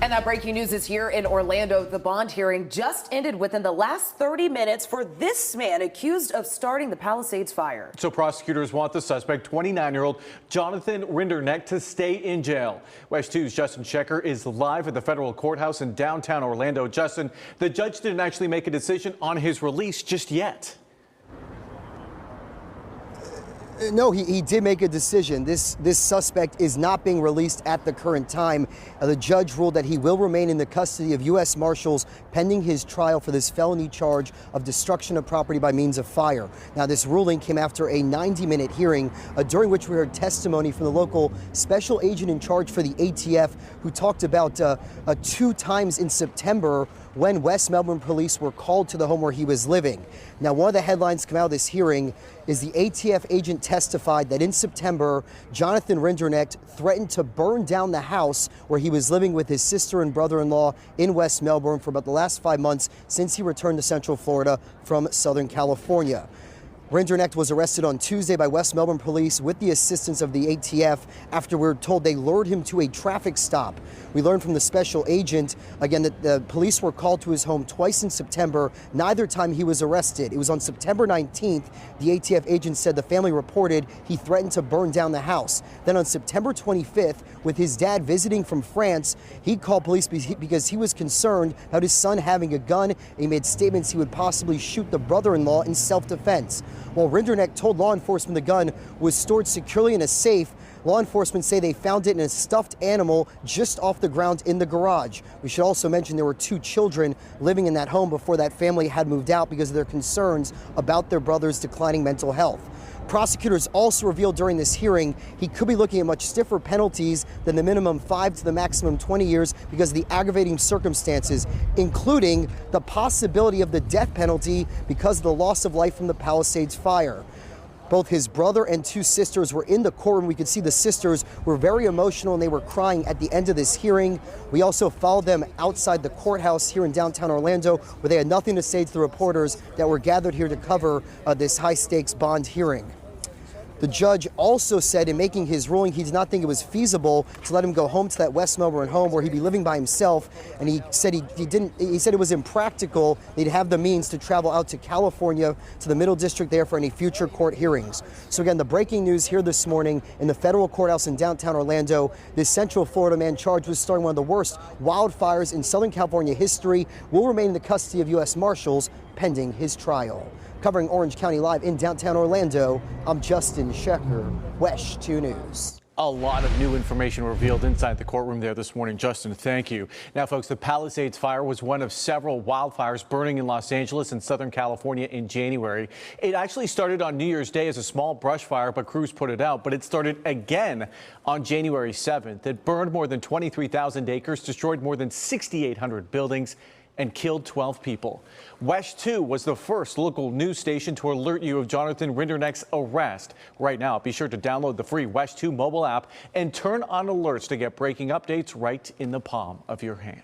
And that breaking news is here in Orlando. The bond hearing just ended within the last 30 minutes for this man accused of starting the Palisades fire. So prosecutors want the suspect, 29-year-old Jonathan Rinderknecht, to stay in jail. WESH 2's Justin Shecker is live at the federal courthouse in downtown Orlando. Justin, the judge didn't actually make a decision on his release just yet. No, he did make a decision. This suspect is not being released at the current time. The judge ruled that he will remain in the custody of U.S. Marshals pending his trial for this felony charge of destruction of property by means of fire. Now, this ruling came after a 90-minute hearing during which we heard testimony from the local special agent in charge for the ATF, who talked about 2 times in September when West Melbourne police were called to the home where he was living. Now, one of the headlines come out of this hearing is the ATF agent testified that in September, Jonathan Rinderknecht threatened to burn down the house where he was living with his sister and brother-in-law in West Melbourne for about the last 5 months since he returned to Central Florida from Southern California. Rinderknecht was arrested on Tuesday by West Melbourne police with the assistance of the ATF after we're told they lured him to a traffic stop. We learned from the special agent, again, that the police were called to his home twice in September. Neither time he was arrested. It was on September 19th. The ATF agent said the family reported he threatened to burn down the house. Then on September 25th, with his dad visiting from France, he called police because he was concerned about his son having a gun. He made statements he would possibly shoot the brother-in-law in self-defense. While Rinderknecht told law enforcement the gun was stored securely in a safe, law enforcement say they found it in a stuffed animal just off the ground in the garage. We should also mention there were 2 children living in that home before that family had moved out because of their concerns about their brother's declining mental health. Prosecutors also revealed during this hearing he could be looking at much stiffer penalties than the minimum 5 to the maximum 20 years because of the aggravating circumstances, including the possibility of the death penalty because of the loss of life from the Palisades fire. Both his brother and 2 sisters were in the courtroom. We could see the sisters were very emotional and they were crying at the end of this hearing. We also followed them outside the courthouse here in downtown Orlando, where they had nothing to say to the reporters that were gathered here to cover this high-stakes bond hearing. The judge also said in making his ruling he did not think it was feasible to let him go home to that West Melbourne home where he'd be living by himself, and he said he said it was impractical they'd have the means to travel out to California to the Middle District there for any future court hearings. So again, the breaking news here this morning in the federal courthouse in downtown Orlando, this Central Florida man charged with starting one of the worst wildfires in Southern California history will remain in the custody of U.S. Marshals pending his trial. Covering Orange County Live in downtown Orlando, I'm Justin Shecker, WESH 2 News. A lot of new information revealed inside the courtroom there this morning. Justin, thank you. Now, folks, the Palisades fire was one of several wildfires burning in Los Angeles and Southern California in January. It actually started on New Year's Day as a small brush fire, but crews put it out. But it started again on January 7th. It burned more than 23,000 acres, destroyed more than 6,800 buildings, and killed 12 people. WESH 2 was the first local news station to alert you of Jonathan Rinderknecht's arrest. Right now, be sure to download the free WESH 2 mobile app and turn on alerts to get breaking updates right in the palm of your hand.